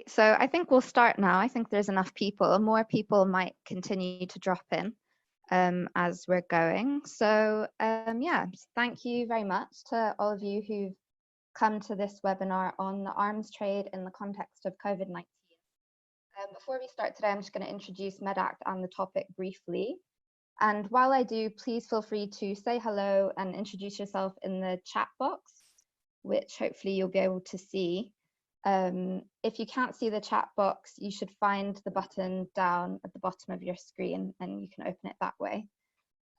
Great. So I think we'll start now. I think there's enough people. More people might continue to drop in as we're going. So yeah, thank you very much to all of you who've come to this webinar on the arms trade in the context of COVID-19. Before we start today, I'm just going to introduce MedAct and the topic briefly. And while I do, please feel free to say hello and introduce yourself in the chat box, which hopefully you'll be able to see. If you can't see the chat box, you should find the button down at the bottom of your screen and you can open it that way.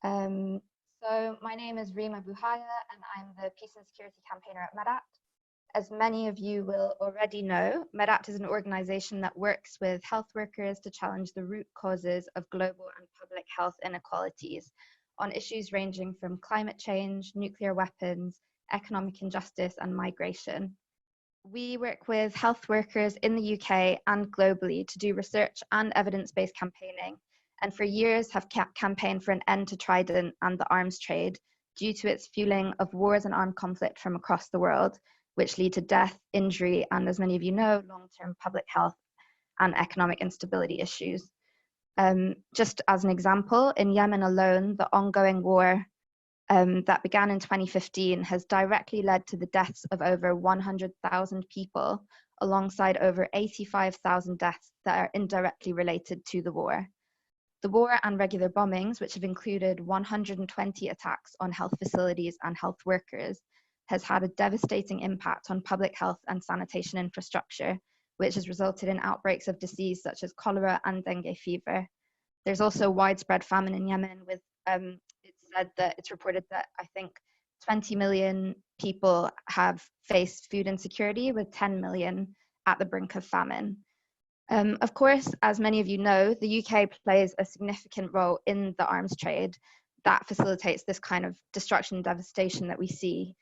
So my name is Rima Buhaya and I'm the Peace and Security Campaigner at MedAct. As many of you will already know, MedAct is an organization that works with health workers to challenge the root causes of global and public health inequalities on issues ranging from climate change, nuclear weapons, economic injustice, and migration. We work with health workers in the UK and globally to do research and evidence-based campaigning, and for years have campaigned for an end to Trident and the arms trade due to its fueling of wars and armed conflict from across the world, which lead to death, injury, and as many of you know, long-term public health and economic instability issues. Just as an example, in Yemen alone, the ongoing war that began in 2015 has directly led to the deaths of over 100,000 people, alongside over 85,000 deaths that are indirectly related to the war. The war and regular bombings, which have included 120 attacks on health facilities and health workers, has had a devastating impact on public health and sanitation infrastructure, which has resulted in outbreaks of disease such as cholera and dengue fever. There's also widespread famine in Yemen, with it's reported that I think 20 million people have faced food insecurity, with 10 million at the brink of famine. Of course, as many of you know, the UK plays a significant role in the arms trade that facilitates this kind of destruction and devastation that we see.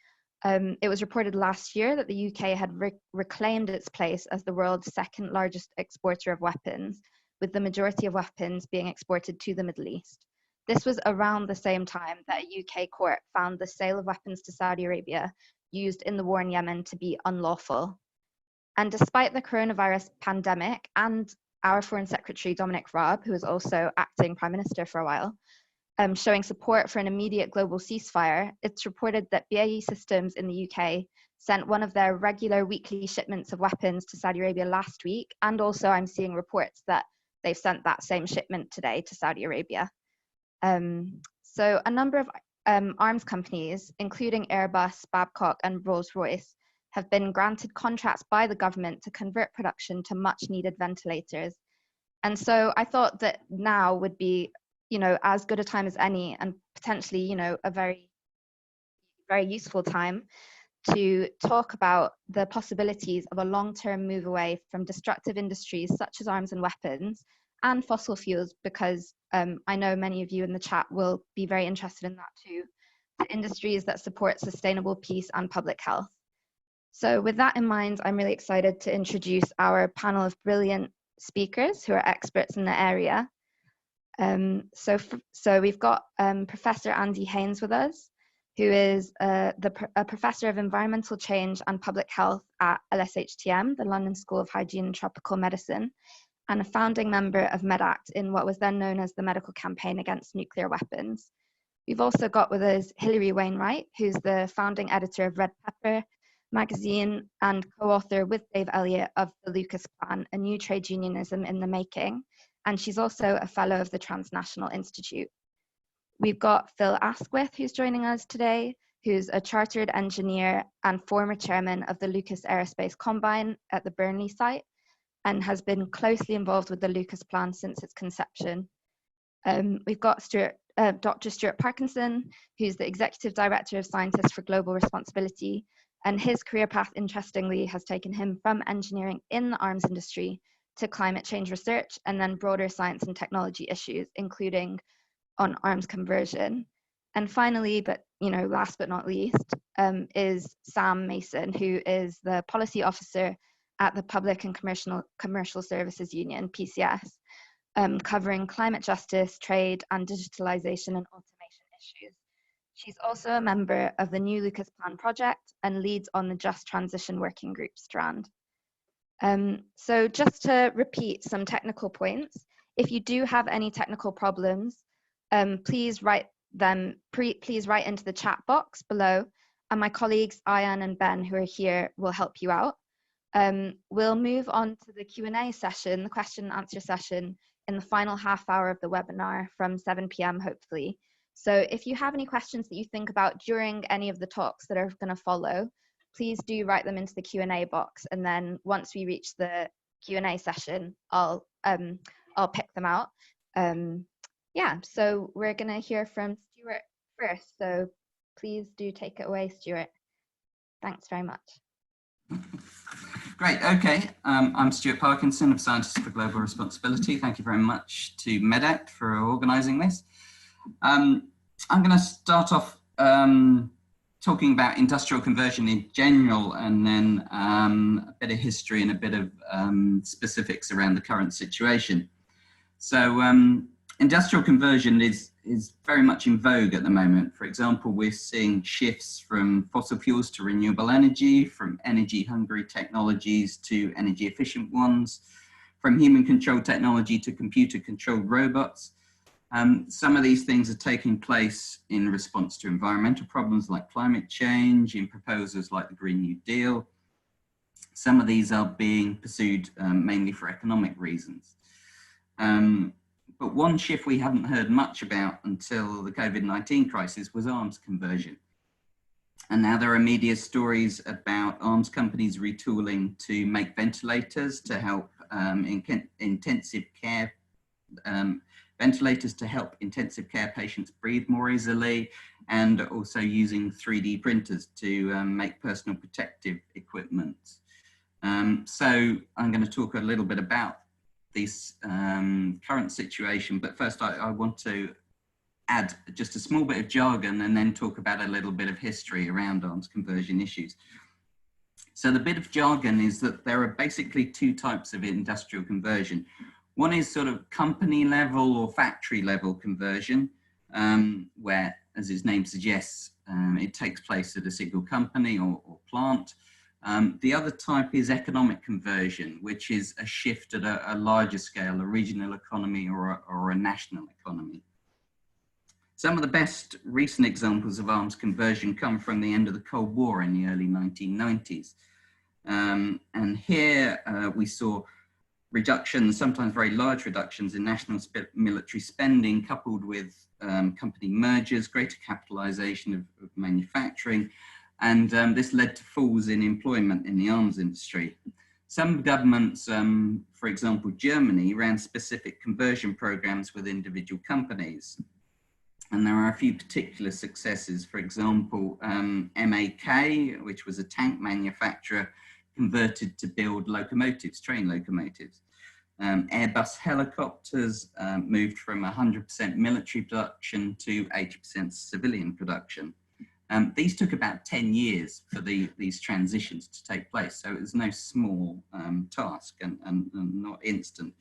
It was reported last year that the UK had reclaimed its place as the world's second largest exporter of weapons, with the majority of weapons being exported to the Middle East. This was around the same time that a UK court found the sale of weapons to Saudi Arabia used in the war in Yemen to be unlawful. And despite the coronavirus pandemic and our Foreign Secretary, Dominic Raab, who was also acting Prime Minister for a while, showing support for an immediate global ceasefire, it's reported that BAE Systems in the UK sent one of their regular weekly shipments of weapons to Saudi Arabia last week. And also I'm seeing reports that they've sent that same shipment today to Saudi Arabia. So a number of arms companies, including Airbus, Babcock, and Rolls-Royce, have been granted contracts by the government to convert production to much needed ventilators. And so I thought that now would be, as good a time as any, and potentially, a very, very useful time to talk about the possibilities of a long-term move away from destructive industries such as arms and weapons and fossil fuels, because I know many of you in the chat will be very interested in that too, to industries that support sustainable peace and public health. So with that in mind, I'm really excited to introduce our panel of brilliant speakers who are experts in the area. So we've got Professor Andy Haines with us, who is a Professor of Environmental Change and Public Health at LSHTM, the London School of Hygiene and Tropical Medicine, and a founding member of MedAct in what was then known as the Medical Campaign Against Nuclear Weapons. We've also got with us Hilary Wainwright, who's the founding editor of Red Pepper magazine and co-author with Dave Elliott of the Lucas Plan, a new trade unionism in the making. And she's also a fellow of the Transnational Institute. We've got Phil Asquith, who's joining us today, who's a chartered engineer and former chairman of the Lucas Aerospace Combine at the Burnley site, and has been closely involved with the Lucas Plan since its conception. We've got Dr. Stuart Parkinson, who's the Executive Director of Scientists for Global Responsibility, and his career path, interestingly, has taken him from engineering in the arms industry to climate change research, and then broader science and technology issues, including on arms conversion. And finally, but last but not least, is Sam Mason, who is the Policy Officer at the Public and Commercial Services Union, PCS, covering climate justice, trade, and digitalization and automation issues. She's also a member of the new Lucas Plan project and leads on the Just Transition Working Group strand. So just to repeat some technical points, if you do have any technical problems, please write into the chat box below, and my colleagues Ayan and Ben, who are here, will help you out. We'll move on to the Q&A session, the question and answer session, in the final half hour of the webinar from 7 p.m. hopefully. So if you have any questions that you think about during any of the talks that are going to follow, please do write them into the Q&A box, and then once we reach the Q&A session, I'll pick them out. Yeah, so we're going to hear from Stuart first. So please do take it away, Stuart. Thanks very much. Great, okay. I'm Stuart Parkinson of Scientists for Global Responsibility. Thank you very much to MEDACT for organising this. I'm going to start off talking about industrial conversion in general, and then a bit of history and a bit of specifics around the current situation. So industrial conversion is very much in vogue at the moment. For example, we're seeing shifts from fossil fuels to renewable energy, from energy-hungry technologies to energy-efficient ones, from human-controlled technology to computer-controlled robots. Some of these things are taking place in response to environmental problems like climate change, in proposals like the Green New Deal. Some of these are being pursued mainly for economic reasons. But one shift we haven't heard much about until the COVID-19 crisis was arms conversion. And now there are media stories about arms companies retooling to make ventilators to help intensive care patients breathe more easily, and also using 3D printers to make personal protective equipment. So I'm going to talk a little bit about this current situation, but first I want to add just a small bit of jargon and then talk about a little bit of history around arms conversion issues. So the bit of jargon is that there are basically two types of industrial conversion. One is sort of company level or factory level conversion, where, as its name suggests, it takes place at a single company or plant. The other type is economic conversion, which is a shift at a larger scale, a regional economy or a national economy. Some of the best recent examples of arms conversion come from the end of the Cold War in the early 1990s. And here we saw reductions, sometimes very large reductions in national military spending, coupled with company mergers, greater capitalization of manufacturing, and this led to falls in employment in the arms industry. Some governments, for example, Germany, ran specific conversion programs with individual companies. And there are a few particular successes. For example, MAK, which was a tank manufacturer, converted to build locomotives, train locomotives. Airbus helicopters moved from 100% military production to 80% civilian production. These took about 10 years for these transitions to take place, so it was no small task and not instant.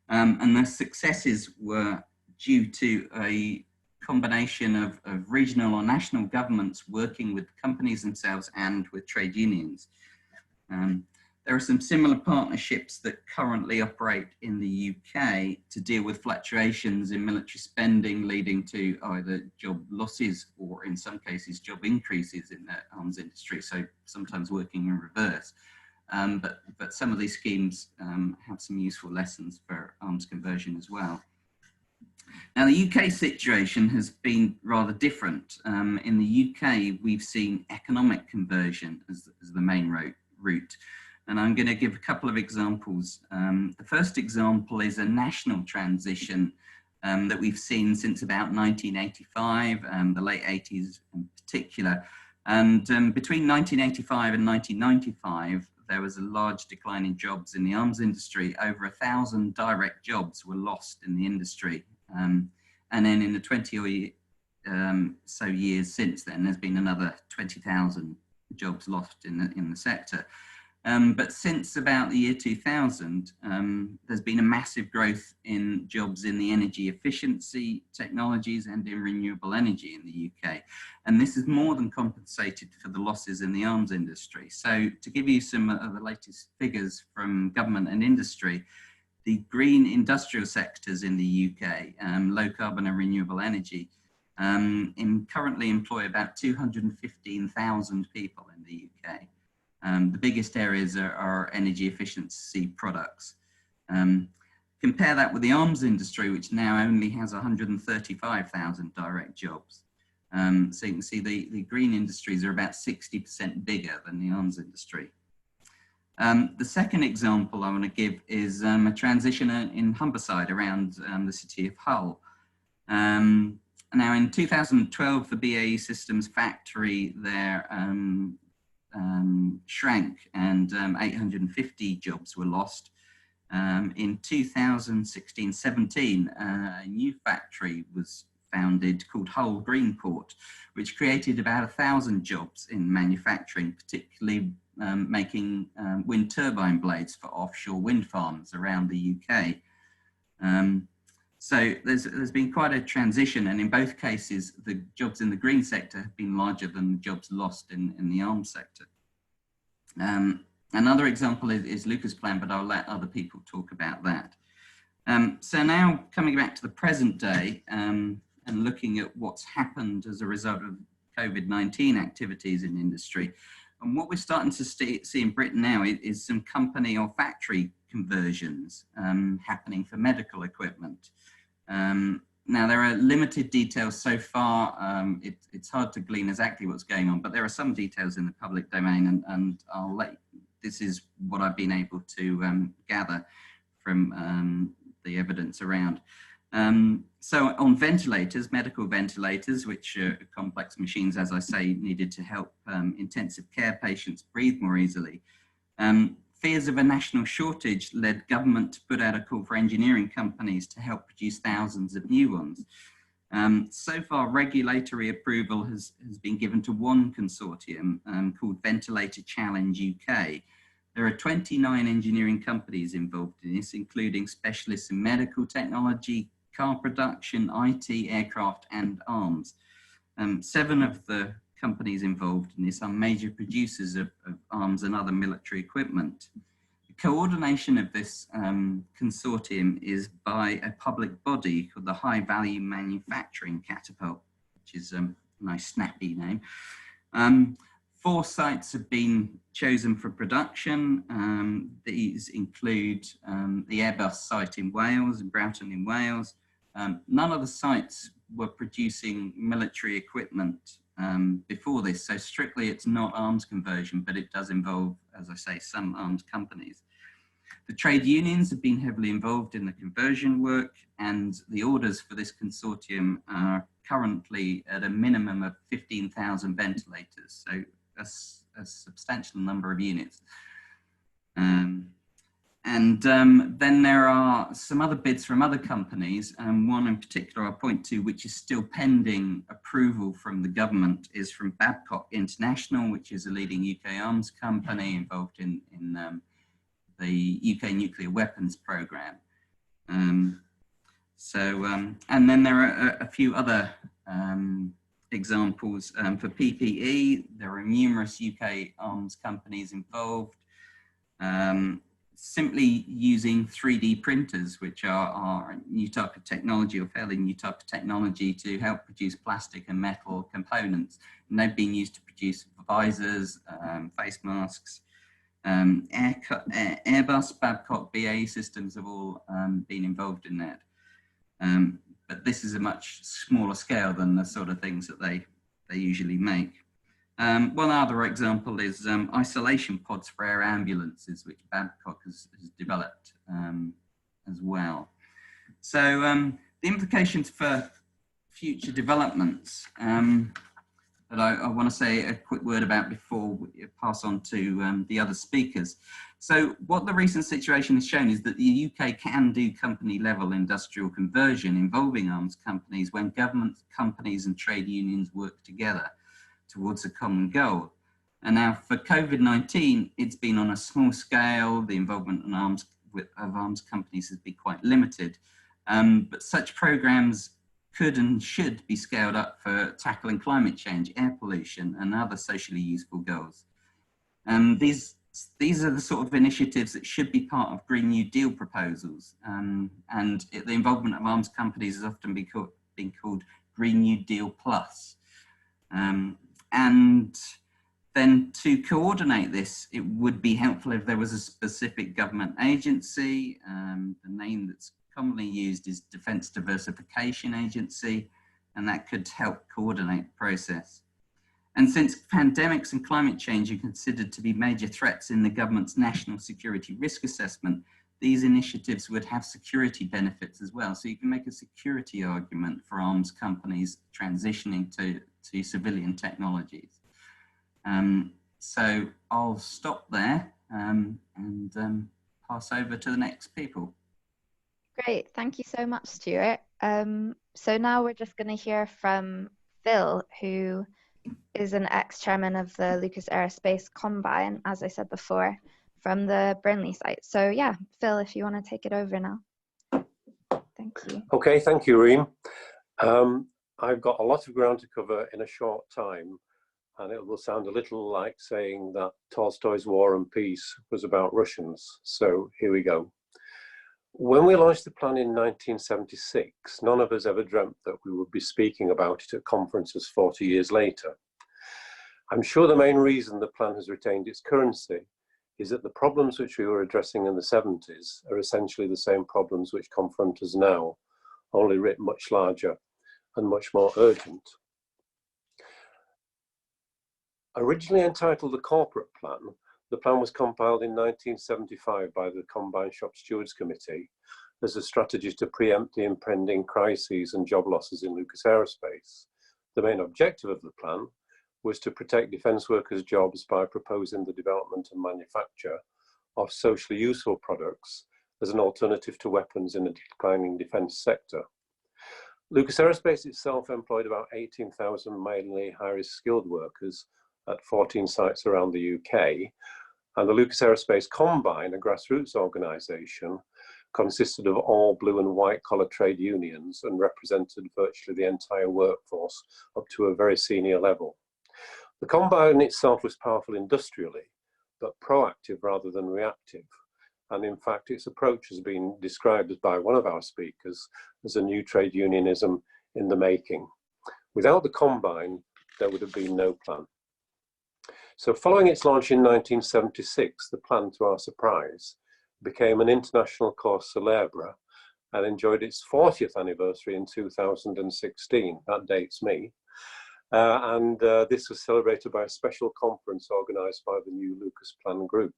And the successes were due to a combination of regional or national governments working with companies themselves and with trade unions. There are some similar partnerships that currently operate in the UK to deal with fluctuations in military spending, leading to either job losses or in some cases job increases in the arms industry, so sometimes working in reverse. But some of these schemes have some useful lessons for arms conversion as well. Now, the UK situation has been rather different. In the UK, we've seen economic conversion as the main route. And I'm going to give a couple of examples. The first example is a national transition that we've seen since about 1985, the late 80s in particular. And between 1985 and 1995, there was a large decline in jobs in the arms industry. Over 1,000 direct jobs were lost in the industry. And then in the 20 or so years since then, there's been another 20,000 jobs lost in the sector. But since about the year 2000, there's been a massive growth in jobs in the energy efficiency technologies and in renewable energy in the UK. And this has more than compensated for the losses in the arms industry. So to give you some of the latest figures from government and industry, the green industrial sectors in the UK, low carbon and renewable energy, currently employ about 215,000 people in the UK. The biggest areas are energy efficiency products. Compare that with the arms industry, which now only has 135,000 direct jobs. So you can see the green industries are about 60% bigger than the arms industry. The second example I want to give is a transition in Humberside around the city of Hull. Now in 2012, the BAE Systems factory there shrank and 850 jobs were lost. In 2016-17, a new factory was founded called Hull Greenport, which created about 1,000 jobs in manufacturing, particularly making wind turbine blades for offshore wind farms around the UK. So there's been quite a transition, and in both cases, the jobs in the green sector have been larger than the jobs lost in the arms sector. Another example is Lucas Plan, but I'll let other people talk about that. So now coming back to the present day and looking at what's happened as a result of COVID-19 activities in industry. And what we're starting to see in Britain now is some company or factory conversions happening for medical equipment. Now, there are limited details so far. It's hard to glean exactly what's going on, but there are some details in the public domain, and this is what I've been able to gather from the evidence around. So on ventilators, medical ventilators, which are complex machines, as I say, needed to help intensive care patients breathe more easily. Fears of a national shortage led government to put out a call for engineering companies to help produce thousands of new ones. So far, regulatory approval has been given to one consortium called Ventilator Challenge UK. There are 29 engineering companies involved in this, including specialists in medical technology, car production, IT, aircraft, and arms. 7 of the companies involved in this are major producers of arms and other military equipment. The coordination of this consortium is by a public body called the High Value Manufacturing Catapult, which is a nice snappy name. 4 sites have been chosen for production. These include the Airbus site in Wales, in Broughton in Wales. None of the sites were producing military equipment before this, so strictly it's not arms conversion, but it does involve, as I say, some arms companies. The trade unions have been heavily involved in the conversion work, and the orders for this consortium are currently at a minimum of 15,000 ventilators, so a substantial number of units. Then there are some other bids from other companies, and one in particular I'll point to, which is still pending approval from the government, is from Babcock International, which is a leading UK arms company involved in the UK nuclear weapons programme. And then there are a few other examples. For PPE, there are numerous UK arms companies involved. Simply using 3D printers, which are a new type of technology, or fairly new type of technology, to help produce plastic and metal components. And they've been used to produce visors, face masks. Airbus, Babcock, BAE Systems have all been involved in that. But this is a much smaller scale than the sort of things that they usually make. One other example is isolation pods for air ambulances, which Babcock has developed as well. So the implications for future developments that I want to say a quick word about before we pass on to the other speakers. So what the recent situation has shown is that the UK can do company level industrial conversion involving arms companies when government, companies and trade unions work together towards a common goal. And now for COVID-19, it's been on a small scale. The involvement in arms companies has been quite limited. But such programs could and should be scaled up for tackling climate change, air pollution, and other socially useful goals. These are the sort of initiatives that should be part of Green New Deal proposals. The involvement of arms companies has often been called Green New Deal Plus. And then to coordinate this, it would be helpful if there was a specific government agency. The name that's commonly used is Defence Diversification Agency, and that could help coordinate the process. And since pandemics and climate change are considered to be major threats in the government's national security risk assessment, these initiatives would have security benefits as well. So you can make a security argument for arms companies transitioning to civilian technologies. So I'll stop there and pass over to the next people. Great, thank you so much, Stuart. So now we're just going to hear from Phil, who is an ex-chairman of the Lucas Aerospace Combine, as I said before, from the Burnley site. So yeah, Phil, if you want to take it over now. Thank you. Okay, thank you, Reem. I've got a lot of ground to cover in a short time, and it will sound a little like saying that Tolstoy's War and Peace was about Russians. So here we go. When we launched the plan in 1976, none of us ever dreamt that we would be speaking about it at conferences 40 years later. I'm sure the main reason the plan has retained its currency is that the problems which we were addressing in the 70s are essentially the same problems which confront us now, only writ much larger and much more urgent. Originally entitled the Corporate Plan, the plan was compiled in 1975 by the Combine Shop Stewards Committee as a strategy to preempt the impending crises and job losses in Lucas Aerospace. The main objective of the plan was to protect defence workers' jobs by proposing the development and manufacture of socially useful products as an alternative to weapons in a declining defence sector. Lucas Aerospace itself employed about 18,000 mainly high-risk skilled workers at 14 sites around the UK, and the Lucas Aerospace Combine, a grassroots organisation, consisted of all blue and white collar trade unions and represented virtually the entire workforce up to a very senior level. The Combine itself was powerful industrially, but proactive rather than reactive. And in fact, its approach has been described by one of our speakers as a new trade unionism in the making. Without the Combine, there would have been no plan. So following its launch in 1976, the plan, to our surprise, became an international cause célèbre and enjoyed its 40th anniversary in 2016. That dates me. This was celebrated by a special conference organised by the new Lucas Plan Group.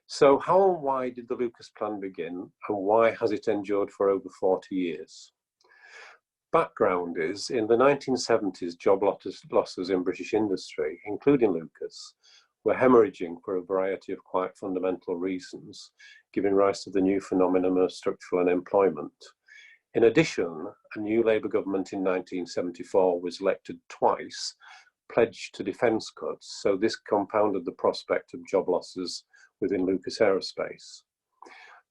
So how and why did the Lucas Plan begin, and why has it endured for over 40 years? Background is, in the 1970s, job losses in British industry, including Lucas, were hemorrhaging for a variety of quite fundamental reasons, giving rise to the new phenomenon of structural unemployment. In addition, a new Labour government in 1974 was elected twice, pledged to defence cuts, so this compounded the prospect of job losses within Lucas Aerospace.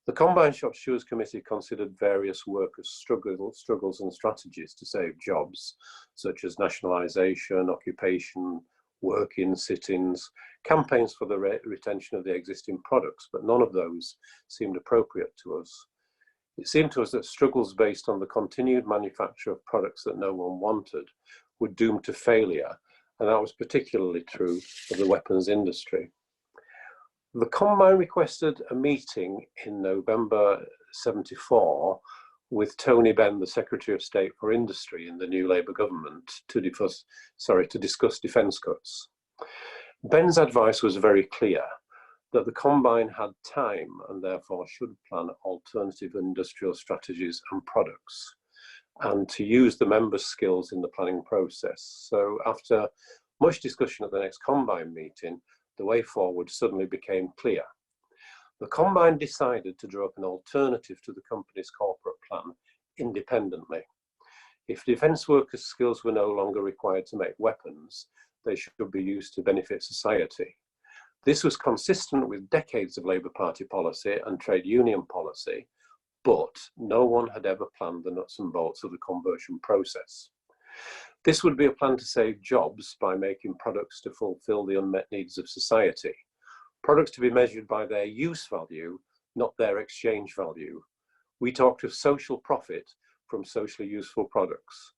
The Combine Shop Stewards Committee considered various workers' struggles and strategies to save jobs, such as nationalisation, occupation, work-in, sit-ins, campaigns for the retention of the existing products, but none of those seemed appropriate to us. It seemed to us that struggles based on the continued manufacture of products that no one wanted were doomed to failure, and that was particularly true of the weapons industry. The Combine requested a meeting in November '74 with Tony Benn, the Secretary of State for Industry in the new Labour government, to discuss defence cuts. Benn's advice was very clear, that the Combine had time and therefore should plan alternative industrial strategies and products, and to use the members' skills in the planning process. So after much discussion at the next Combine meeting, the way forward suddenly became clear. The Combine decided to draw up an alternative to the company's corporate plan independently. If defence workers' skills were no longer required to make weapons, they should be used to benefit society. This was consistent with decades of Labour Party policy and trade union policy, but no one had ever planned the nuts and bolts of the conversion process. This would be a plan to save jobs by making products to fulfil the unmet needs of society. Products to be measured by their use value, not their exchange value. We talked of social profit from socially useful products.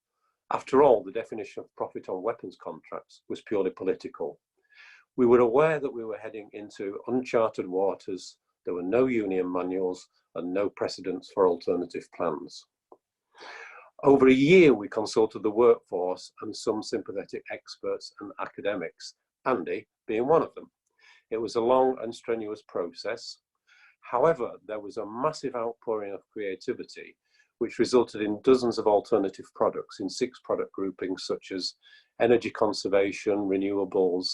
After all, the definition of profit on weapons contracts was purely political. We were aware that we were heading into uncharted waters. There were no union manuals and no precedents for alternative plans. Over a year, we consulted the workforce and some sympathetic experts and academics, Andy being one of them. It was a long and strenuous process. However, there was a massive outpouring of creativity, which resulted in dozens of alternative products in 6 product groupings such as energy conservation, renewables,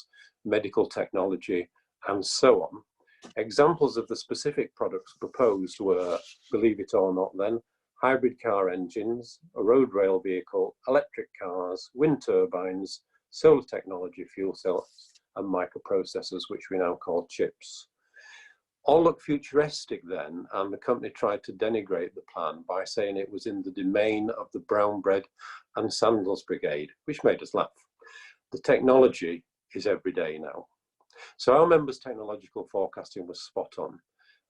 medical technology, and so on. Examples of the specific products proposed were, believe it or not then, hybrid car engines, a road rail vehicle, electric cars, wind turbines, solar technology, fuel cells, and microprocessors, which we now call chips. All looked futuristic then, and the company tried to denigrate the plan by saying it was in the domain of the brown bread and sandals brigade, which made us laugh. The technology is everyday now. So our members' technological forecasting was spot on,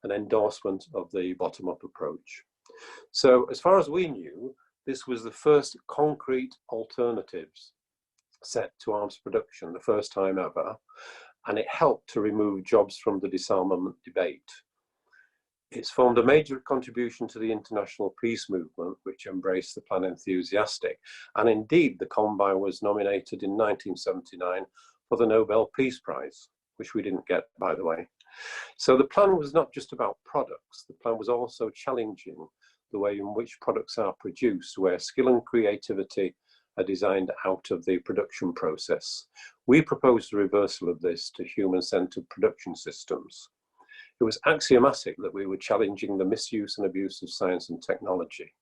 an endorsement of the bottom-up approach. So as far as we knew, this was the first concrete alternatives set to arms production, the first time ever, and it helped to remove jobs from the disarmament debate. It's formed a major contribution to the international peace movement, which embraced the plan enthusiastic, and indeed the Combine was nominated in 1979 for the Nobel Peace Prize, which we didn't get, by the way. So the plan was not just about products, the plan was also challenging the way in which products are produced, where skill and creativity are designed out of the production process. We proposed a reversal of this to human-centered production systems. It was axiomatic that we were challenging the misuse and abuse of science and technology.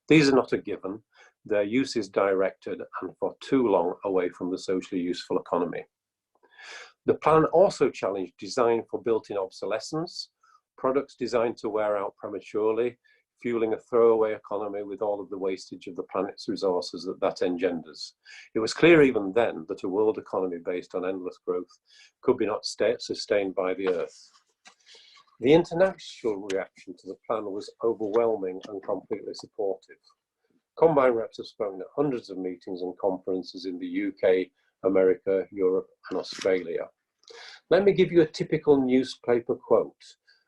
These are not a given. Their use is directed and for too long away from the socially useful economy. The plan also challenged design for built-in obsolescence, products designed to wear out prematurely, fueling a throwaway economy with all of the wastage of the planet's resources that engenders. It was clear even then that a world economy based on endless growth could be not sustained by the Earth. The international reaction to the plan was overwhelming and completely supportive. Combine reps have spoken at hundreds of meetings and conferences in the UK, America, Europe, and Australia. Let me give you a typical newspaper quote,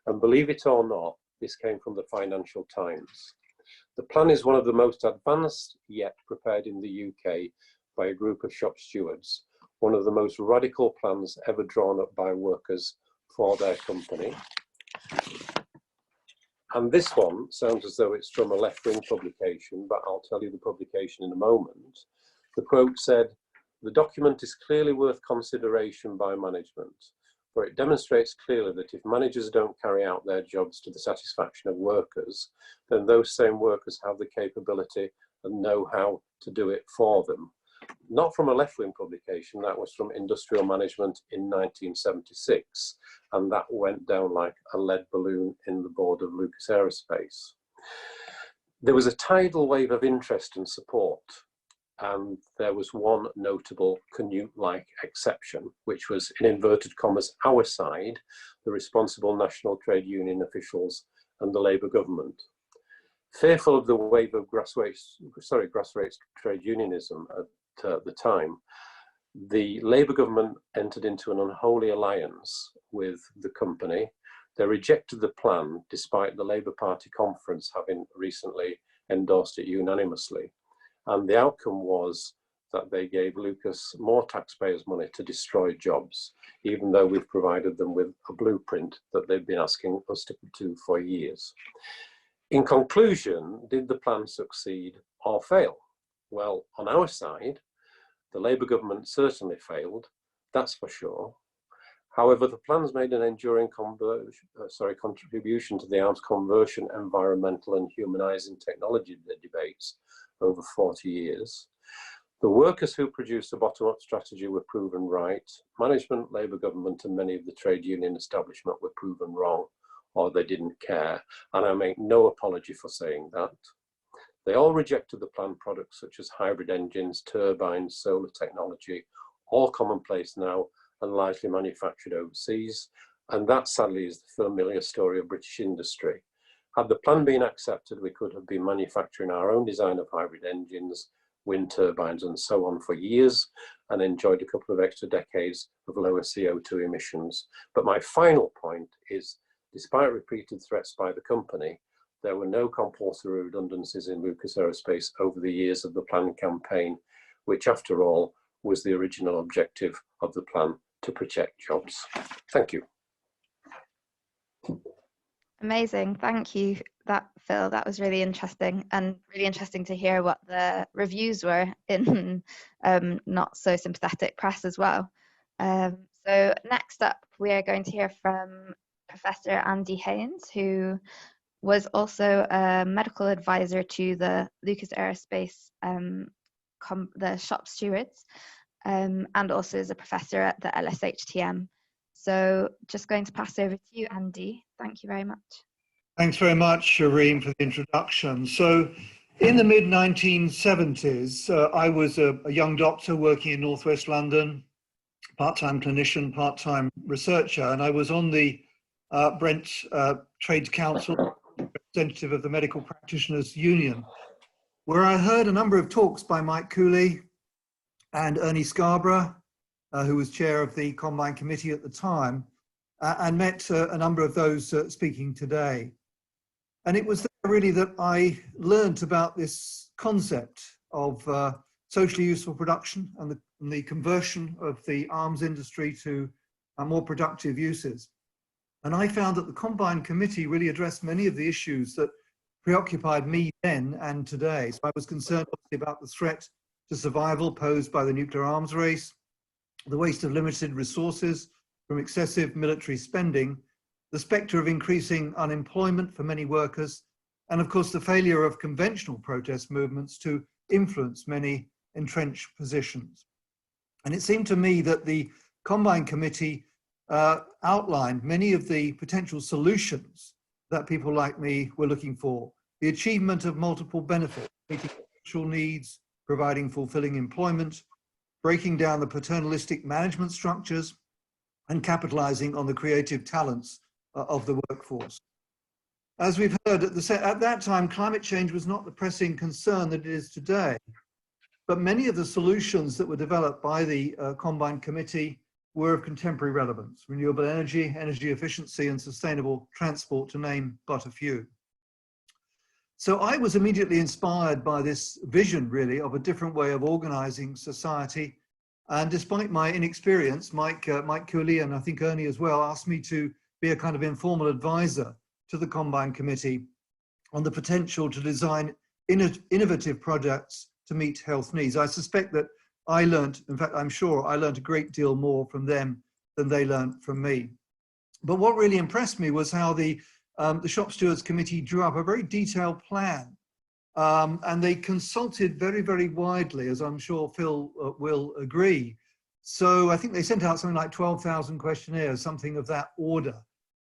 and believe it or not, this came from the Financial Times. The plan is one of the most advanced yet prepared in the UK by a group of shop stewards, one of the most radical plans ever drawn up by workers for their company. And this one sounds as though it's from a left-wing publication, but I'll tell you the publication in a moment. The quote said, "The document is clearly worth consideration by management, for it demonstrates clearly that if managers don't carry out their jobs to the satisfaction of workers, then those same workers have the capability and know how to do it for them." Not from a left-wing publication, that was from Industrial Management in 1976, and that went down like a lead balloon in the board of Lucas Aerospace. There was a tidal wave of interest and support, and there was one notable Canute-like exception, which was, in inverted commas, our side, the responsible national trade union officials and the Labour government. Fearful of the wave of grassroots trade unionism at the time, the Labour government entered into an unholy alliance with the company. They rejected the plan, despite the Labour Party conference having recently endorsed it unanimously. And the outcome was that they gave Lucas more taxpayers' money to destroy jobs, even though we've provided them with a blueprint that they've been asking us to do for years. In conclusion, did the plan succeed or fail? Well, on our side, the Labour government certainly failed, that's for sure. However, the plan's made an enduring contribution to the arms conversion, environmental and humanising technology debates over 40 years. The workers who produced the bottom-up strategy were proven right. Management, Labour government and many of the trade union establishment were proven wrong, or they didn't care, and I make no apology for saying that. They all rejected the planned products such as hybrid engines, turbines, solar technology, all commonplace now and largely manufactured overseas. And that sadly is the familiar story of British industry. Had the plan been accepted, we could have been manufacturing our own design of hybrid engines, wind turbines and so on for years and enjoyed a couple of extra decades of lower CO2 emissions. But my final point is, despite repeated threats by the company, there were no compulsory redundancies in Lucas Aerospace over the years of the plan campaign, which after all was the original objective of the plan, to protect jobs. Thank you. Amazing, thank you, Phil. That was really interesting, and really interesting to hear what the reviews were in not so sympathetic press as well. So next up, we are going to hear from Professor Andy Haines, who was also a medical advisor to the Lucas Aerospace, the shop stewards, and also is a professor at the LSHTM. So just going to pass over to you, Andy. Thank you very much. Thanks very much, Shireen, for the introduction. So in the mid-1970s, I was a young doctor working in Northwest London, part-time clinician, part-time researcher, and I was on the Brent Trades Council, representative of the Medical Practitioners Union, where I heard a number of talks by Mike Cooley and Ernie Scarborough, who was chair of the Combine Committee at the time, and met a number of those speaking today. And it was there really that I learnt about this concept of socially useful production and the conversion of the arms industry to more productive uses. And I found that the Combine Committee really addressed many of the issues that preoccupied me then and today. So I was concerned obviously about the threat to survival posed by the nuclear arms race, the waste of limited resources from excessive military spending, the spectre of increasing unemployment for many workers, and of course the failure of conventional protest movements to influence many entrenched positions. And it seemed to me that the Combine Committee outlined many of the potential solutions that people like me were looking for. The achievement of multiple benefits, meeting social needs, providing fulfilling employment, breaking down the paternalistic management structures, and capitalizing on the creative talents of the workforce. As we've heard, at that time, climate change was not the pressing concern that it is today, but many of the solutions that were developed by the Combine Committee were of contemporary relevance: renewable energy, energy efficiency, and sustainable transport, to name but a few. So I was immediately inspired by this vision, really, of a different way of organizing society. And despite my inexperience, Mike Cooley, and I think Ernie as well, asked me to be a kind of informal advisor to the Combine Committee on the potential to design innovative projects to meet health needs. I suspect that I learned, in fact, I'm sure I learned a great deal more from them than they learned from me. But what really impressed me was how the Shop Stewards Committee drew up a very detailed plan. And they consulted very, very widely, as I'm sure Phil will agree. So I think they sent out something like 12,000 questionnaires, something of that order.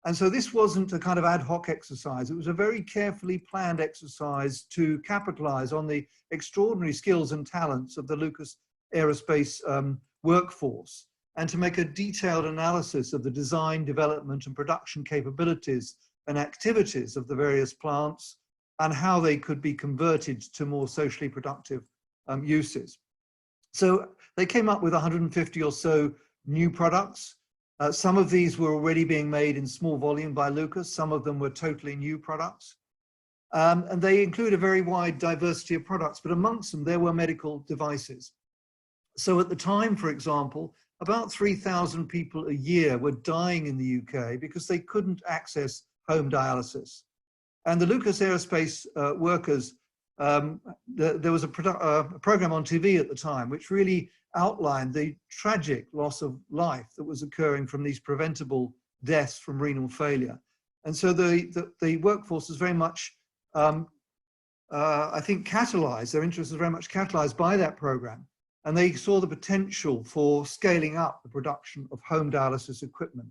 And so this wasn't a kind of ad hoc exercise. It was a very carefully planned exercise to capitalize on the extraordinary skills and talents of the Lucas Aerospace workforce, and to make a detailed analysis of the design, development, and production capabilities and activities of the various plants, and how they could be converted to more socially productive uses. So they came up with 150 or so new products. Some of these were already being made in small volume by Lucas. Some of them were totally new products. And they include a very wide diversity of products, but amongst them there were medical devices. So at the time, for example, about 3,000 people a year were dying in the UK because they couldn't access home dialysis. And the Lucas Aerospace workers, there was a program on TV at the time which really outlined the tragic loss of life that was occurring from these preventable deaths from renal failure. And so the workforce was very much, I think, catalyzed, their interest was very much catalyzed by that program. and they saw the potential for scaling up the production of home dialysis equipment.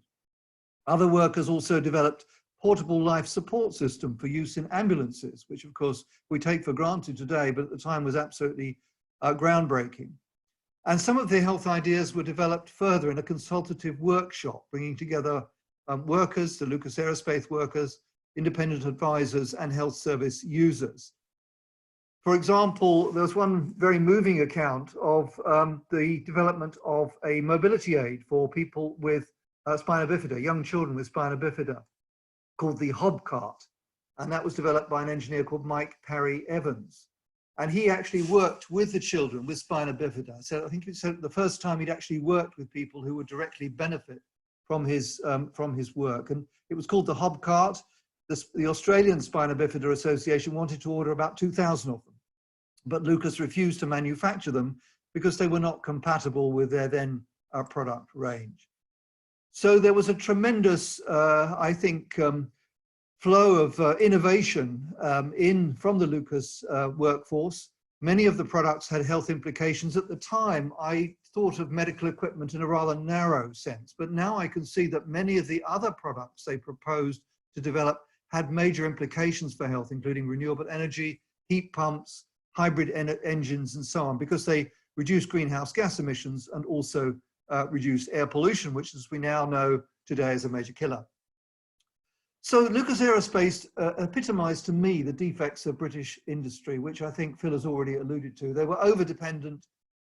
Other workers also developed portable life support system for use in ambulances, which of course we take for granted today, but at the time was absolutely groundbreaking. And some of their health ideas were developed further in a consultative workshop, bringing together workers, the Lucas Aerospace workers, independent advisors, and health service users. For example, there was one very moving account of the development of a mobility aid for people with spina bifida, young children with spina bifida, called the Hob Cart. And that was developed by an engineer called Mike Parry Evans. And he actually worked with the children with spina bifida. So I think it's the first time he'd actually worked with people who would directly benefit from his work. And it was called the Hob Cart. The Australian Spina Bifida Association wanted to order about 2,000 of them, but Lucas refused to manufacture them because they were not compatible with their then product range. So there was a tremendous, I think, flow of innovation from the Lucas workforce. Many of the products had health implications. At the time, I thought of medical equipment in a rather narrow sense, but now I can see that many of the other products they proposed to develop had major implications for health, including renewable energy, heat pumps, hybrid engines, and so on, because they reduce greenhouse gas emissions and also reduce air pollution, which, as we now know today, is a major killer. So Lucas Aerospace epitomized to me the defects of British industry, which I think Phil has already alluded to. They were over-dependent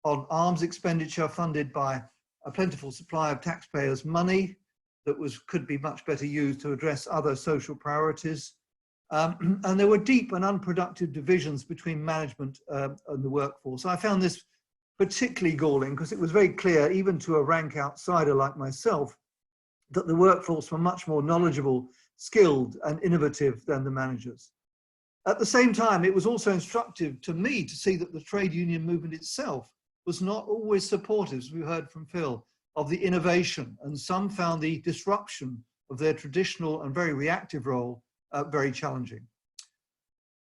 on arms expenditure funded by a plentiful supply of taxpayers' money that could be much better used to address other social priorities. And there were deep and unproductive divisions between management and the workforce. I found this particularly galling because it was very clear, even to a rank outsider like myself, that the workforce were much more knowledgeable, skilled, and innovative than the managers. At the same time, it was also instructive to me to see that the trade union movement itself was not always supportive, as we heard from Phil, of the innovation, and some found the disruption of their traditional and very reactive role very challenging.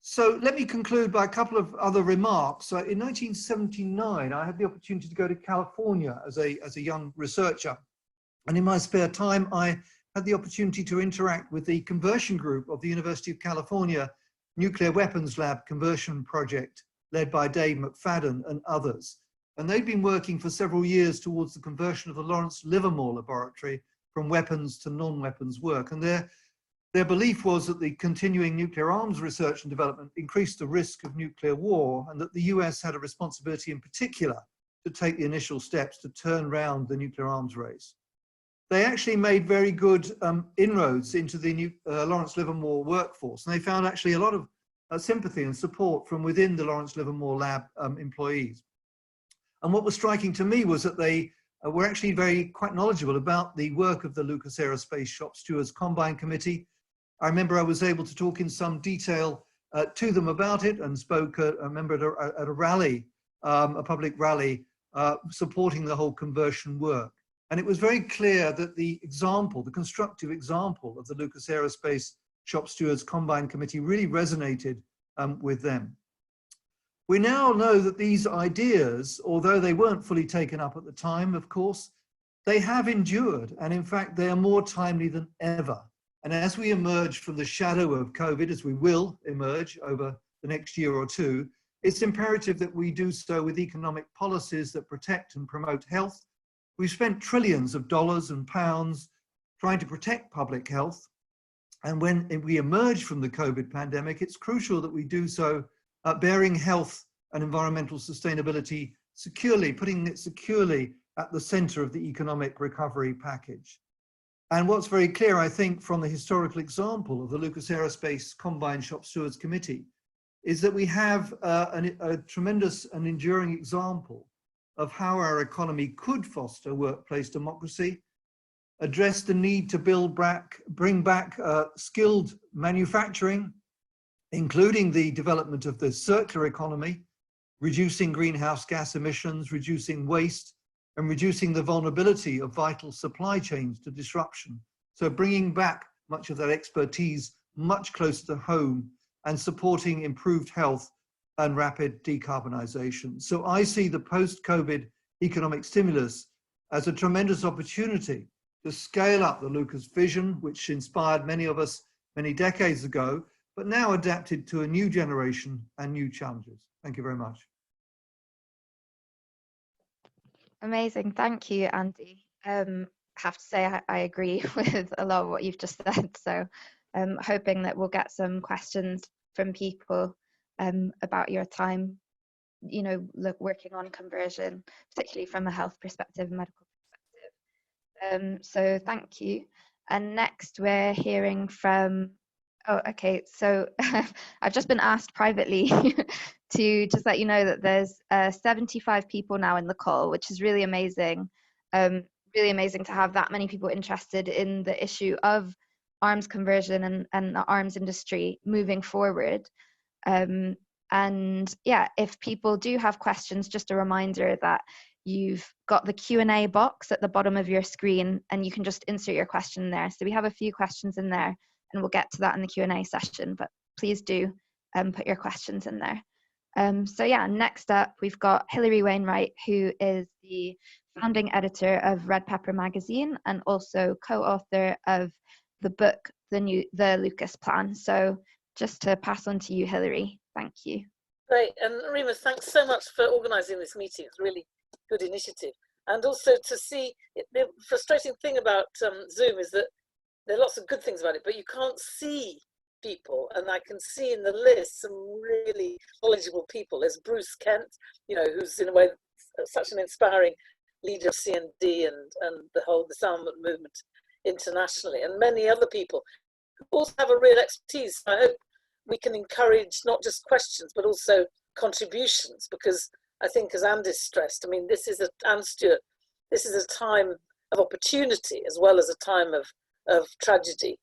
So let me conclude by a couple of other remarks. In 1979, I had the opportunity to go to California as a young researcher. And in my spare time, I had the opportunity to interact with the conversion group of the University of California Nuclear Weapons Lab conversion project, led by Dave McFadden and others. And they'd been working for several years towards the conversion of the Lawrence Livermore laboratory from weapons to non-weapons work. And their belief was that the continuing nuclear arms research and development increased the risk of nuclear war, and that the US had a responsibility in particular to take the initial steps to turn around the nuclear arms race. They actually made very good inroads into the Lawrence Livermore workforce, and they found actually a lot of sympathy and support from within the Lawrence Livermore lab employees. And what was striking to me was that they were actually quite knowledgeable about the work of the Lucas Aerospace Shop Stewards Combine Committee. I remember I was able to talk in some detail to them about it, and spoke, I remember, at a rally, a public rally, supporting the whole conversion work. And it was very clear that the constructive example of the Lucas Aerospace Shop Stewards Combine Committee really resonated with them. We now know that these ideas, although they weren't fully taken up at the time, of course, they have endured, and in fact, they are more timely than ever. And as we emerge from the shadow of COVID, as we will emerge over the next year or two, it's imperative that we do so with economic policies that protect and promote health. We've spent trillions of dollars and pounds trying to protect public health. And when we emerge from the COVID pandemic, it's crucial that we do so bearing health and environmental sustainability securely, putting it securely at the center of the economic recovery package. And what's very clear, I think, from the historical example of the Lucas Aerospace Combine Shop Stewards Committee is that we have a tremendous and enduring example of how our economy could foster workplace democracy, address the need to bring back skilled manufacturing, including the development of the circular economy, reducing greenhouse gas emissions, reducing waste, and reducing the vulnerability of vital supply chains to disruption. So bringing back much of that expertise much closer to home and supporting improved health and rapid decarbonisation. So I see the post-COVID economic stimulus as a tremendous opportunity to scale up the Lucas vision, which inspired many of us many decades ago, but now adapted to a new generation and new challenges. Thank you very much. Amazing, thank you, Andy. Have to say I agree with a lot of what you've just said. So I'm hoping that we'll get some questions from people about your time, you know, working on conversion, particularly from a health perspective, medical perspective. So thank you. And next we're hearing from, oh, okay, so I've just been asked privately to just let you know that there's 75 people now in the call, which is really amazing. Really amazing to have that many people interested in the issue of arms conversion and the arms industry moving forward. And yeah, if people do have questions, just a reminder that you've got the Q&A box at the bottom of your screen and you can just insert your question there. So we have a few questions in there and we'll get to that in the Q&A session, but please do put your questions in there. So yeah, next up we've got Hilary Wainwright, who is the founding editor of Red Pepper magazine and also co-author of the book, the Lucas Plan. So just to pass on to you, Hilary. Thank you. Great, and Rima, thanks so much for organising this meeting. It's a really good initiative. And also to see, the frustrating thing about Zoom is that there are lots of good things about it, but you can't see people. And I can see in the list some really knowledgeable people. There's Bruce Kent, you know, who's in a way such an inspiring leader of CND and the whole disarmament movement internationally, and many other people who also have a real expertise. I hope we can encourage not just questions, but also contributions, because I think, as Andy stressed, I mean, and Stuart, this is a time of opportunity as well as a time of tragedy.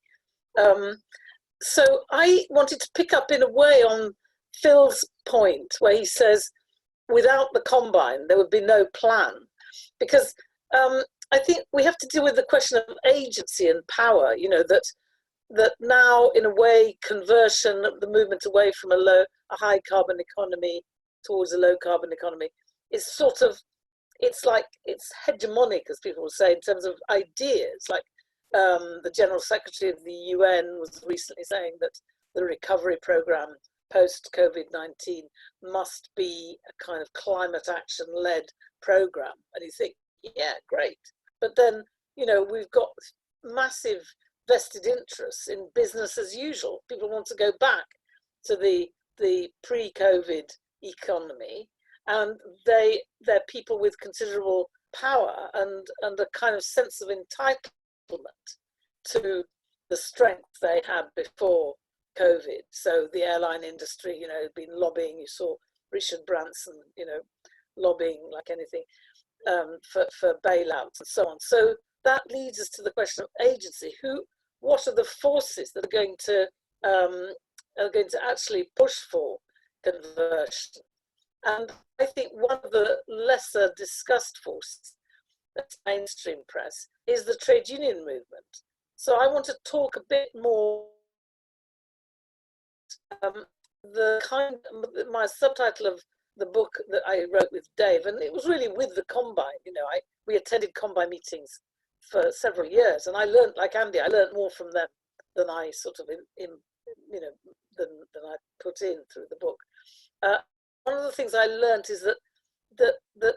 So I wanted to pick up in a way on Phil's point where he says, without the combine, there would be no plan. Because I think we have to deal with the question of agency and power, you know, that now, in a way, conversion, the movement away from a high carbon economy towards a low carbon economy is sort of, it's hegemonic, as people will say, in terms of ideas. Like the General Secretary of the UN was recently saying that the recovery program post COVID-19 must be a kind of climate action led program. And you think, yeah, great. But then, you know, we've got massive vested interests in business as usual. People want to go back to the pre-COVID economy, and they're people with considerable power and a kind of sense of entitlement to the strength they had before COVID. So the airline industry, you know, had been lobbying. You saw Richard Branson, you know, lobbying like anything for bailouts and so on. So that leads us to the question of agency. What are the forces that are going to actually push for conversion? And I think one of the lesser discussed forces that's mainstream press is the trade union movement. So I want to talk a bit more. My subtitle of the book that I wrote with Dave, and it was really with the Combine. You know, we attended Combine meetings for several years, and I learned, like Andy, I learned more from them than I sort of than I put in through the book. One of the things I learned is that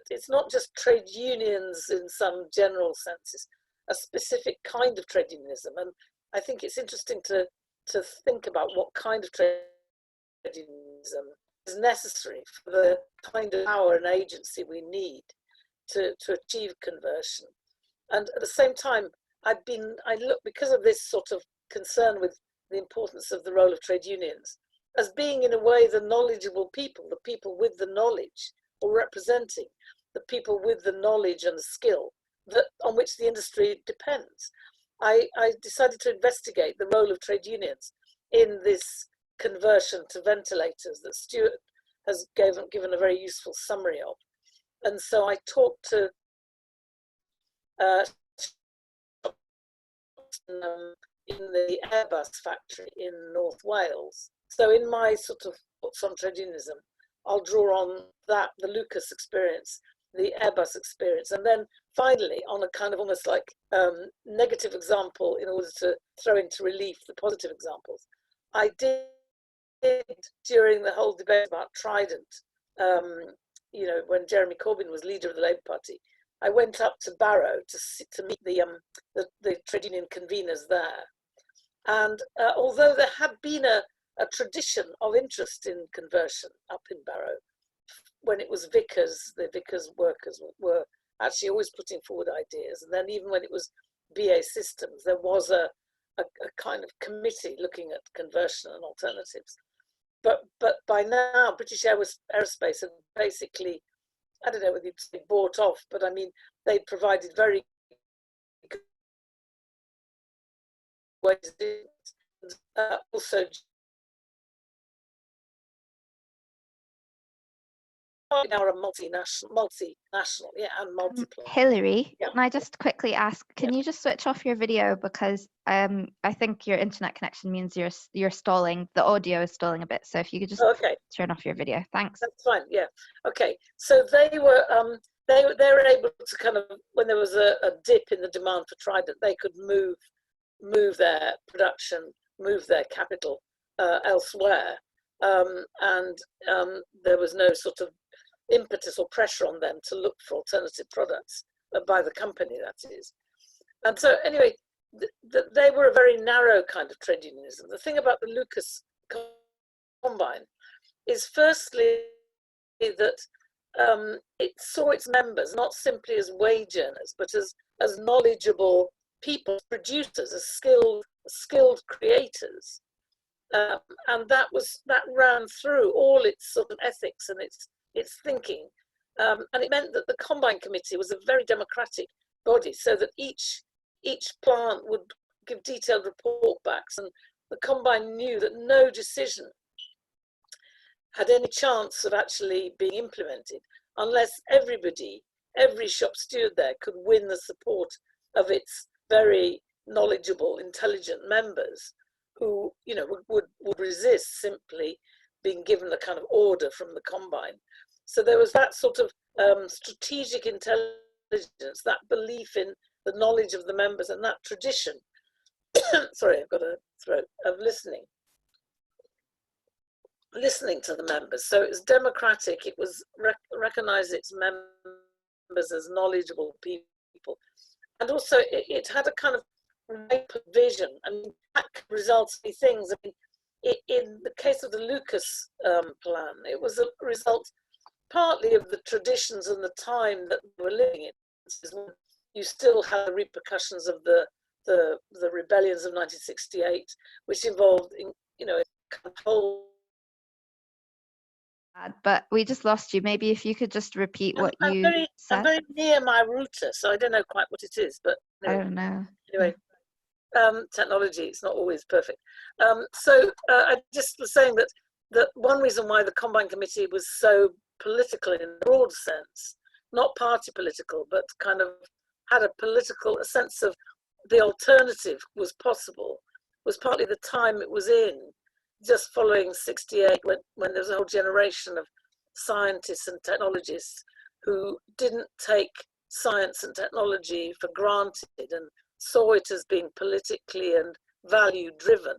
it's not just trade unions in some general sense, it's a specific kind of trade unionism, and I think it's interesting to think about what kind of trade unionism is necessary for the kind of power and agency we need to achieve conversion. And at the same time, I look, because of this sort of concern with the importance of the role of trade unions, as being in a way the knowledgeable people, the people with the knowledge, or representing the people with the knowledge and the skill on which the industry depends. I decided to investigate the role of trade unions in this conversion to ventilators that Stuart has given a very useful summary of. And so I talked to in the Airbus factory in North Wales. So in my sort of thoughts on trade unionism, I'll draw on that, the Lucas experience, the Airbus experience, and then finally on a kind of almost like negative example in order to throw into relief the positive examples. I did, during the whole debate about Trident, you know, when Jeremy Corbyn was leader of the Labour Party, I went up to Barrow to meet the trade union conveners there. And although there had been a tradition of interest in conversion up in Barrow, when it was Vickers, the Vickers workers were actually always putting forward ideas. And then even when it was BA Systems, there was a kind of committee looking at conversion and alternatives. But by now, British Aerospace had basically, I don't know whether you'd say bought off, but I mean, they provided very good ways. Also, now are a multinational, yeah, and multiple. Hilary, Yeah. can I just quickly ask, can you just switch off your video, because I think your internet connection means you're stalling, the audio is stalling a bit, so if you could just turn off your video, thanks. That's fine, yeah. Okay, so they were able to kind of, when there was a dip in the demand for Trident, they could move their production, move their capital elsewhere, and there was no sort of impetus or pressure on them to look for alternative products by the company, that is. And so anyway, they were a very narrow kind of trade unionism. The thing about the Lucas Combine is firstly that it saw its members not simply as wage earners, but as knowledgeable people, producers, as skilled creators. And that ran through all its sort of ethics and its thinking. And it meant that the Combine Committee was a very democratic body, so that each plant would give detailed report backs, and the Combine knew that no decision had any chance of actually being implemented unless every shop steward there could win the support of its very knowledgeable, intelligent members who, you know, would resist simply being given the kind of order from the Combine. So there was that sort of strategic intelligence, that belief in the knowledge of the members, and that tradition, sorry, I've got a throat, of listening to the members. So it was democratic, it was recognized its members as knowledgeable people. And also it had a kind of vision, and that results in things. I mean, in the case of the Lucas plan, it was a result partly of the traditions and the time that we were living in. You still had the repercussions of the rebellions of 1968, which involved, you know, a whole. But we just lost you. Maybe if you could just repeat what you said. I'm very near my router, so I don't know quite what it is, but anyway, I don't know. Anyway, technology, it's not always perfect. So I just was saying that one reason why the Combine Committee was so political in a broad sense, not party political, but kind of had a sense of the alternative was possible, was partly the time it was in, just following 68, when there was a whole generation of scientists and technologists who didn't take science and technology for granted and saw it as being politically and value driven.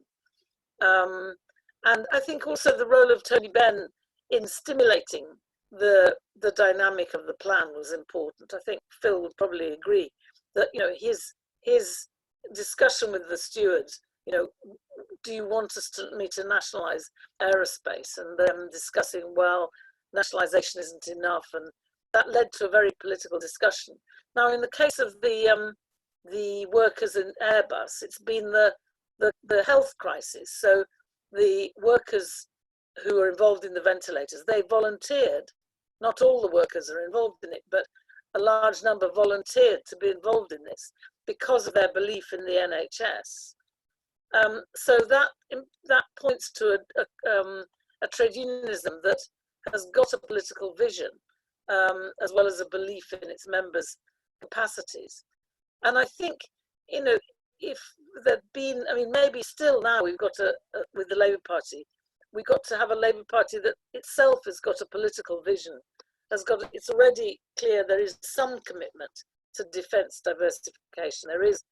And I think also the role of Tony Benn in stimulating the dynamic of the plan was important. I think Phil would probably agree that, you know, his discussion with the stewards, you know, do you want us me to nationalise aerospace? And them discussing, well, nationalisation isn't enough, and that led to a very political discussion. Now, in the case of the workers in Airbus, it's been the health crisis. So the workers who are involved in the ventilators, they volunteered. Not all the workers are involved in it, but a large number volunteered to be involved in this because of their belief in the NHS. So that points to a trade unionism that has got a political vision, as well as a belief in its members' capacities. And I think, you know, if there'd been, I mean, maybe still now we've got with the Labour Party, we got to have a Labour Party that itself has got a political vision, it's already clear there is some commitment to defence diversification. There is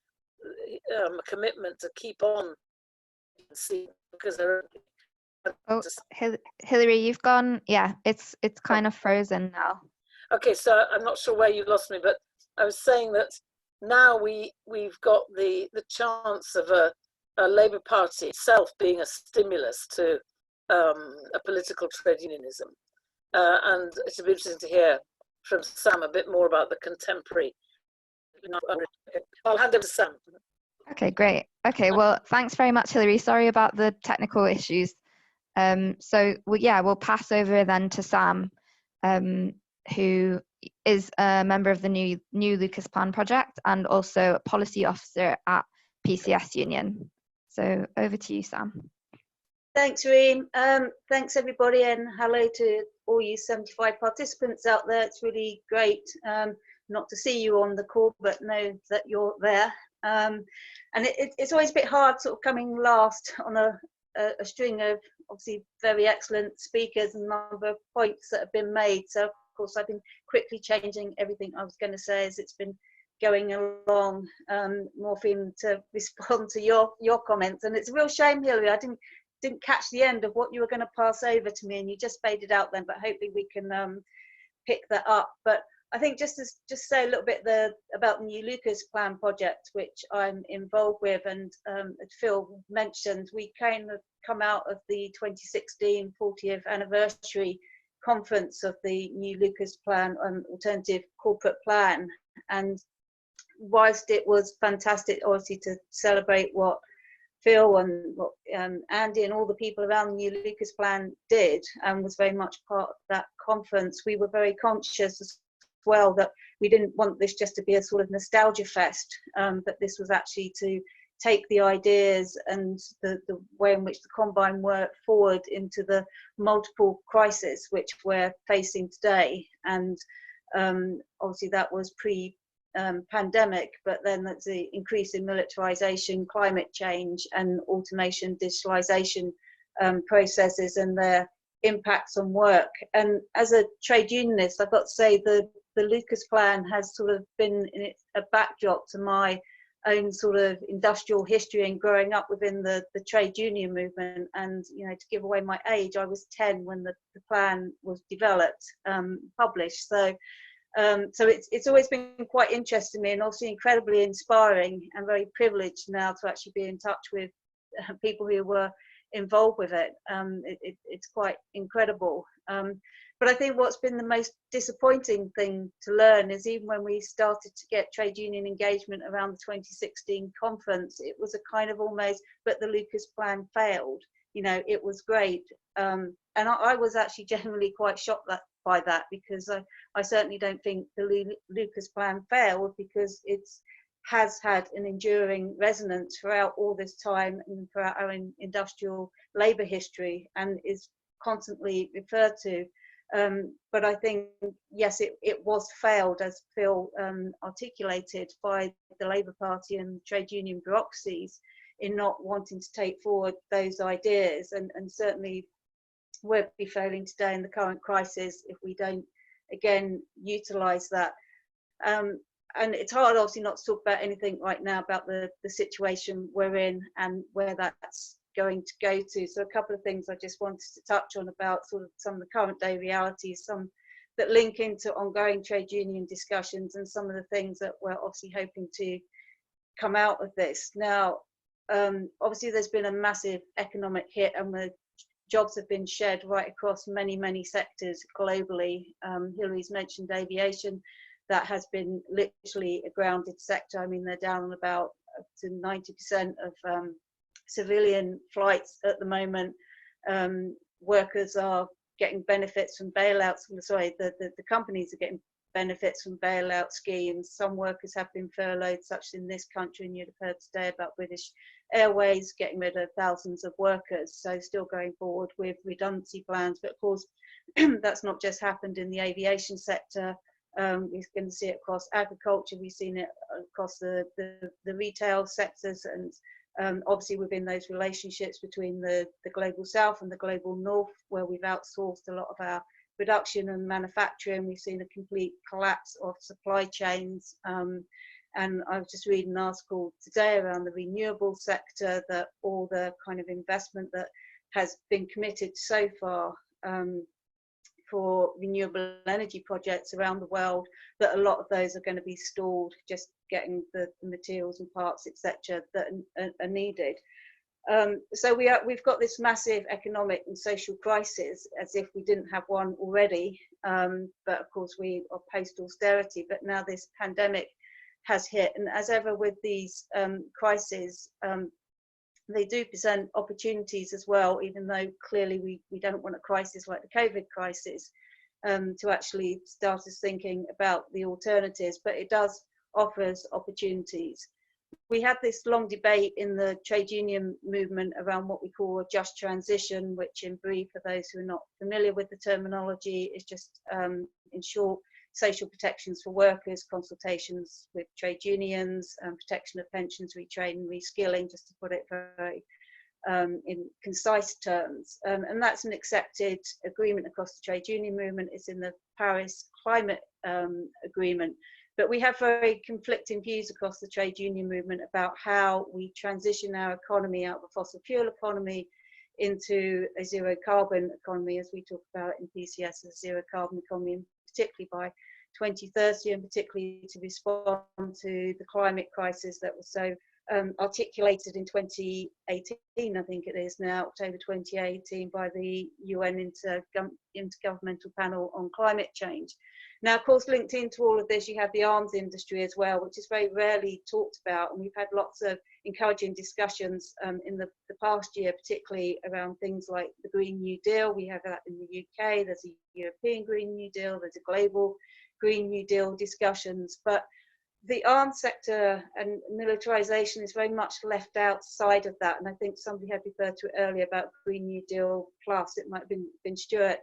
a commitment to keep on, because there are. Oh, Hilary, you've gone. Yeah, it's kind of frozen now. Okay, so I'm not sure where you lost me, but I was saying that now we've got the chance of a Labour Party itself being a stimulus to a political trade unionism, and it'd be interesting to hear from Sam a bit more about the contemporary. I'll hand over to Sam. Okay, great. Okay, well, thanks very much, Hilary. Sorry about the technical issues. So we'll pass over then to Sam, who is a member of the new Lucas Plan project and also a policy officer at PCS Union. So over to you, Sam. Thanks, Reem. Thanks, everybody, and hello to all you 75 participants out there. It's really great not to see you on the call, but know that you're there. And it's always a bit hard sort of coming last on a string of obviously very excellent speakers and number of points that have been made. So of course I've been quickly changing everything I was going to say as it's been going along, morphing to respond to your comments. And it's a real shame, Hilary, I didn't catch the end of what you were going to pass over to me, and you just faded out then, but hopefully we can pick that up. But I think just say a little bit about the new Lucas Plan project, which I'm involved with, and as Phil mentioned, we kind of come out of the 2016 40th anniversary conference of the new Lucas Plan alternative corporate plan, and whilst it was fantastic obviously to celebrate what Phil and what Andy and all the people around the new Lucas Plan did, and was very much part of that conference, we were very conscious as well that we didn't want this just to be a sort of nostalgia fest, but this was actually to take the ideas and the way in which the Combine worked forward into the multiple crises which we're facing today. And obviously that was pre-pandemic, but then that's the increase in militarization, climate change and automation, digitalization processes and their impacts on work. And as a trade unionist, I've got to say the Lucas Plan has sort of been a backdrop to my own sort of industrial history and growing up within the trade union movement. And you know, to give away my age, I was 10 when the plan was developed, published. So it's always been quite interesting to me, and also incredibly inspiring, and very privileged now to actually be in touch with people who were involved with it. It's quite incredible. But I think what's been the most disappointing thing to learn is even when we started to get trade union engagement around the 2016 conference, it was a kind of almost, but the Lucas Plan failed. You know, it was great. And I was actually genuinely quite shocked by that, because I certainly don't think the Lucas Plan failed, because it has had an enduring resonance throughout all this time and throughout our industrial labour history, and is constantly referred to. But I think, yes, it was failed, as Phil articulated, by the Labour Party and trade union bureaucracies in not wanting to take forward those ideas, and certainly we'll be failing today in the current crisis if we don't again utilise that. And it's hard obviously not to talk about anything right now about the situation we're in and where that's going to go to. So a couple of things I just wanted to touch on about sort of some of the current day realities, some that link into ongoing trade union discussions, and some of the things that we're obviously hoping to come out of this. Now, obviously there's been a massive economic hit, and the jobs have been shed right across many sectors globally. Hilary's mentioned aviation. That has been literally a grounded sector. I mean, they're down on about up to 90% of civilian flights at the moment. Workers are getting benefits from bailouts. Sorry, the companies are getting benefits from bailout schemes. Some workers have been furloughed, such in this country, and you'd have heard today about British Airways getting rid of thousands of workers. So still going forward with redundancy plans. But of course, that's not just happened in the aviation sector. We're going to see it across agriculture. We've seen it across the retail sectors, and obviously within those relationships between the global south and the global north, where we've outsourced a lot of our production and manufacturing. We've seen a complete collapse of supply chains. And I was just reading an article today around the renewable sector, that all the kind of investment that has been committed so far for renewable energy projects around the world, that a lot of those are going to be stalled, just getting the materials and parts, etc., that are needed. So we've got this massive economic and social crisis, as if we didn't have one already. But of course we are post-austerity, but now this pandemic has hit. And as ever with these crises, they do present opportunities as well, even though clearly we don't want a crisis like the COVID crisis to actually start us thinking about the alternatives, but it does offer us opportunities. We had this long debate in the trade union movement around what we call a just transition, which in brief, for those who are not familiar with the terminology, is just in short, social protections for workers, consultations with trade unions, protection of pensions, retraining, reskilling, just to put it very in concise terms. And that's an accepted agreement across the trade union movement. It's in the Paris Climate Agreement. But we have very conflicting views across the trade union movement about how we transition our economy out of a fossil fuel economy into a zero carbon economy, as we talk about in PCS, a zero carbon economy, and particularly by 2030, and particularly to respond to the climate crisis that was so articulated in 2018, I think it is now, October 2018, by the UN Intergovernmental Panel on Climate Change. Now, of course, linked into all of this, you have the arms industry as well, which is very rarely talked about. And we've had lots of encouraging discussions in the past year, particularly around things like the Green New Deal. We have that in the UK, there's a European Green New Deal, there's a global Green New Deal discussions. But the arms sector and militarization is very much left outside of that. And I think somebody had referred to it earlier about Green New Deal Plus, it might have been Stuart.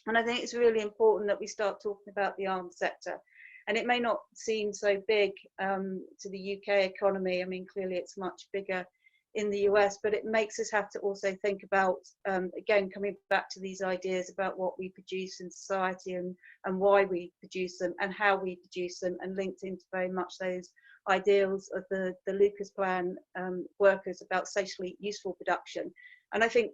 And I think it's really important that we start talking about the arms sector. And it may not seem so big to the UK economy. I mean, clearly it's much bigger in the US, but it makes us have to also think about, again, coming back to these ideas about what we produce in society and why we produce them and how we produce them, and linked into very much those ideals of the Lucas Plan workers about socially useful production. And I think,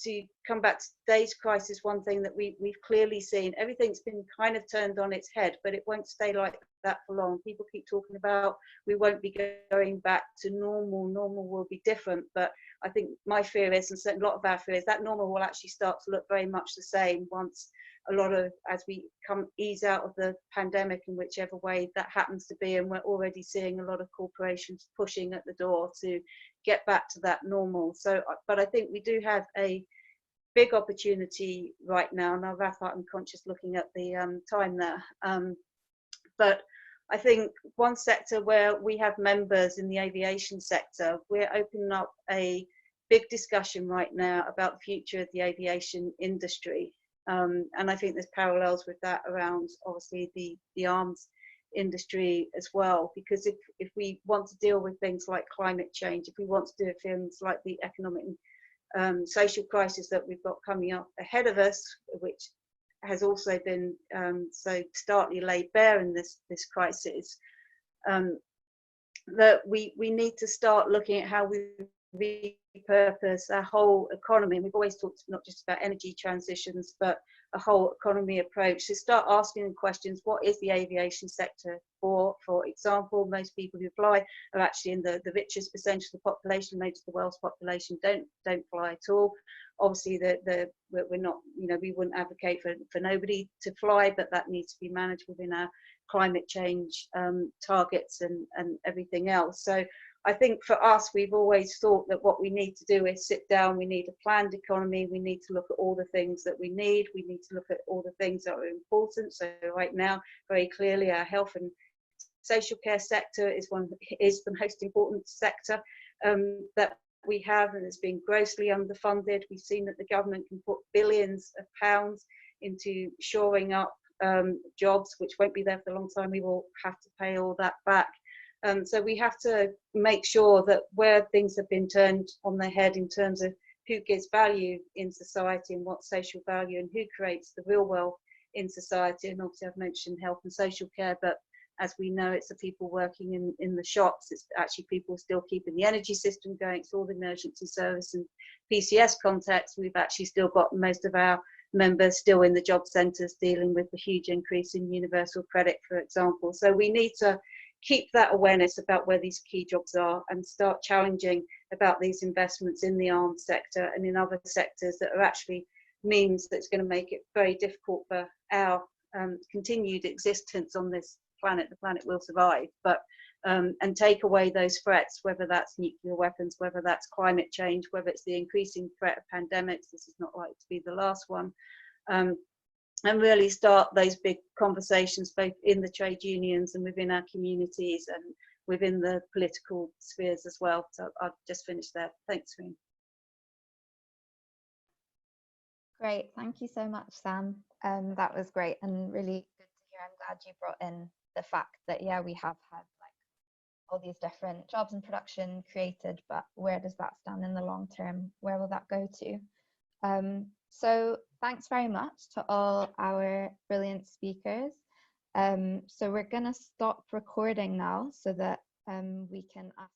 to come back to today's crisis, one thing that we've clearly seen, everything's been kind of turned on its head, but it won't stay like that for long. People keep talking about we won't be going back to normal, normal will be different, but I think my fear is, and a lot of our fear is, that normal will actually start to look very much the same once as we ease out of the pandemic, in whichever way that happens to be. And we're already seeing a lot of corporations pushing at the door to get back to that normal. So, but I think we do have a big opportunity right now, and I'll wrap up. I'm conscious looking at the time there. But I think one sector where we have members in the aviation sector, we're opening up a big discussion right now about the future of the aviation industry. And I think there's parallels with that around, obviously, the arms industry as well, because if we want to deal with things like climate change, if we want to do things like the economic and social crisis that we've got coming up ahead of us, which has also been so starkly laid bare in this crisis, that we need to start looking at how we repurpose our whole economy. And we've always talked not just about energy transitions, but a whole economy approach. So start asking questions: what is the aviation sector for? For example, most people who fly are actually in the richest percentage of the population. Most of the world's population don't fly at all. Obviously, we're not, we wouldn't advocate for nobody to fly, but that needs to be managed within our climate change targets and everything else. So I think for us, we've always thought that what we need to do is sit down. We need a planned economy. We need to look at all the things that we need. We need to look at all the things that are important. So right now, very clearly, our health and social care sector is the most important sector that we have, and it's been grossly underfunded. We've seen that the government can put billions of pounds into shoring up jobs, which won't be there for a long time. We will have to pay all that back. So we have to make sure that where things have been turned on their head in terms of who gives value in society and what social value and who creates the real wealth in society. And obviously I've mentioned health and social care, but as we know, it's the people working in the shops, it's actually people still keeping the energy system going, it's all the emergency service and PCS contacts. We've actually still got most of our members still in the job centres dealing with the huge increase in universal credit, for example. So we need to keep that awareness about where these key jobs are and start challenging about these investments in the arms sector and in other sectors that are actually means that's going to make it very difficult for our continued existence on this planet. The planet will survive, but and take away those threats, whether that's nuclear weapons, whether that's climate change, whether it's the increasing threat of pandemics. This is not likely to be the last one. And really start those big conversations both in the trade unions and within our communities and within the political spheres as well. So I'll just finish there. Thanks, Reem. Great, thank you so much, Sam. That was great and really good to hear. I'm glad you brought in the fact that, yeah, we have had like all these different jobs in production created, but where does that stand in the long term? Where will that go to? So thanks very much to all our brilliant speakers. So we're going to stop recording now so that we can ask